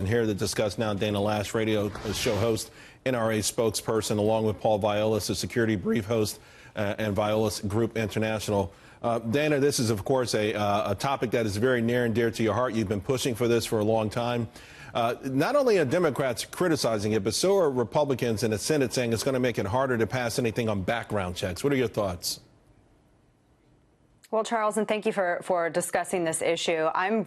And here to discuss now, Dana Loesch, radio show host, NRA spokesperson, along with Paul Viollis, the security brief host, and Viollis Group International. Dana, this is, of course, a topic that is very near and dear to your heart. You've been pushing for this for a long time. Not only are Democrats criticizing it, but so are Republicans in the Senate saying it's going to make it harder to pass anything on background checks. What are your thoughts? Well, Charles, and thank you for discussing this issue. I'm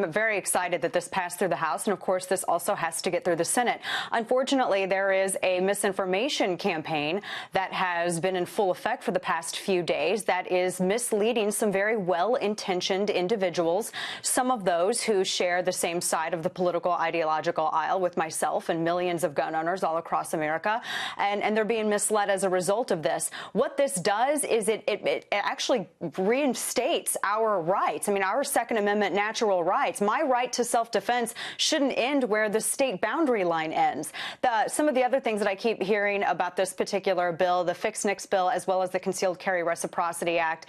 very excited that this passed through the House, and of course, this also has to get through the Senate. Unfortunately, there is a misinformation campaign that has been in full effect for the past few days that is misleading some very well-intentioned individuals, some of those who share the same side of the political ideological aisle with myself and millions of gun owners all across America, and they're being misled as a result of this. What this does is it actually reinstates our rights. I mean, our Second Amendment natural rights. My right to self-defense shouldn't end where the state boundary line ends. Some of the other things that I keep hearing about this particular bill, the Fix NICS bill, as well as the Concealed Carry Reciprocity Act,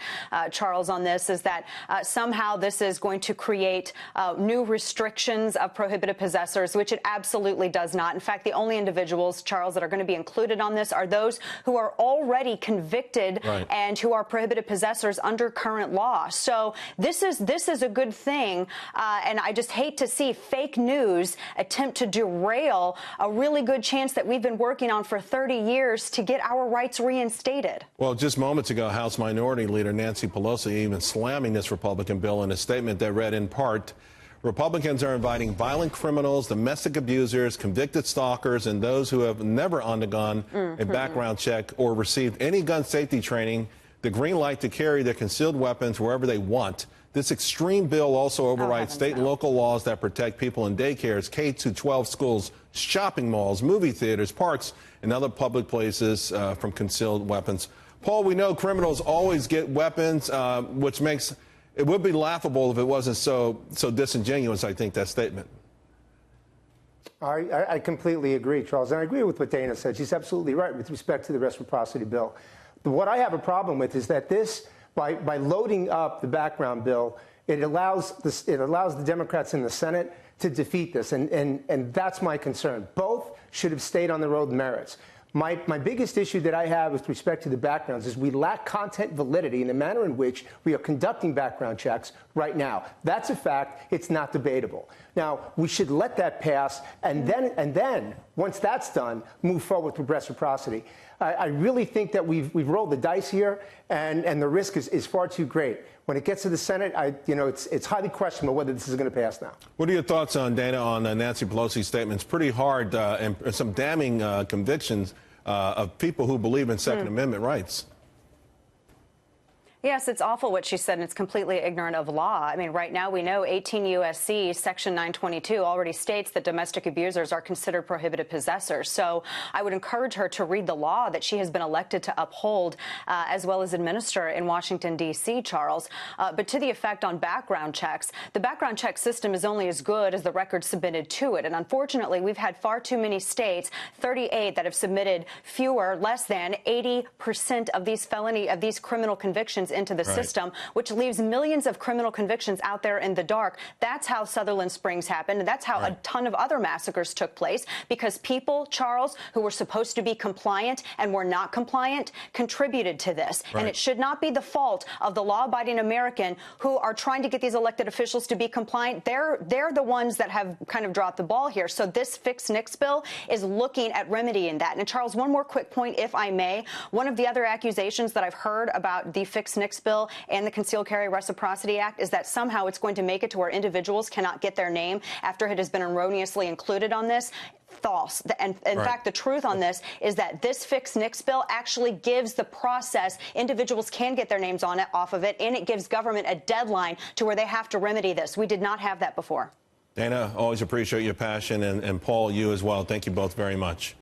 Charles, on this, is that somehow this is going to create new restrictions of prohibited possessors, which it absolutely does not. In fact, the only individuals, Charles, that are going to be included on this are those who are already convicted and who are prohibited possessors under current law. So this is a good thing, and I just hate to see fake news attempt to derail a really good chance that we've been working on for 30 years to get our rights reinstated. Well, just moments ago, House Minority Leader Nancy Pelosi even slamming this Republican bill in a statement that read in part, Republicans are inviting violent criminals, domestic abusers, convicted stalkers, and those who have never undergone a background check or received any gun safety training the green light to carry their concealed weapons wherever they want. This extreme bill also overrides state and local laws that protect people in daycares, K-12 schools, shopping malls, movie theaters, parks, and other public places from concealed weapons. Paul, we know criminals always get weapons, which makes it would be laughable if it wasn't so disingenuous, I think, that statement. I completely agree, Charles, and I agree with what Dana said. She's absolutely right with respect to the reciprocity bill. What I have a problem with is that this, by loading up the background bill, it allows the Democrats in the Senate to defeat this, and that's my concern. Both should have stayed on the road merits. My biggest issue that I have with respect to the backgrounds is we lack content validity in the manner in which we are conducting background checks right now. That's a fact. It's not debatable. Now, we should let that pass, and then once that's done, move forward with reciprocity. I really think that we've rolled the dice here, and the risk is far too great. When it gets to the Senate, it's highly questionable whether this is going to pass now. What are your thoughts on, Dana, on Nancy Pelosi's statements? Pretty hard and some damning convictions of people who believe in Second Amendment rights. Yes, it's awful what she said, and it's completely ignorant of law. I mean, right now we know 18 U.S.C. Section 922 already states that domestic abusers are considered prohibited possessors. So I would encourage her to read the law that she has been elected to uphold as well as administer in Washington, D.C., Charles. But to the effect on background checks, the background check system is only as good as the records submitted to it. And unfortunately, we've had far too many states, 38, that have submitted less than 80% of these criminal convictions into the system, which leaves millions of criminal convictions out there in the dark. That's how Sutherland Springs happened, and that's how a ton of other massacres took place, because people, Charles, who were supposed to be compliant and were not compliant, contributed to this. And it should not be the fault of the law-abiding American who are trying to get these elected officials to be compliant. They're the ones that have kind of dropped the ball here. So this Fix NICS bill is looking at remedying that. And Charles, one more quick point, if I may. One of the other accusations that I've heard about the Fix NICS bill and the Concealed Carry Reciprocity Act is that somehow it's going to make it to where individuals cannot get their name after it has been erroneously included on this. False. And in fact, the truth on this is that this Fix NICS bill actually gives the process. Individuals can get their names off of it, and it gives government a deadline to where they have to remedy this. We did not have that before. Dana, always appreciate your passion, and Paul, you as well. Thank you both very much.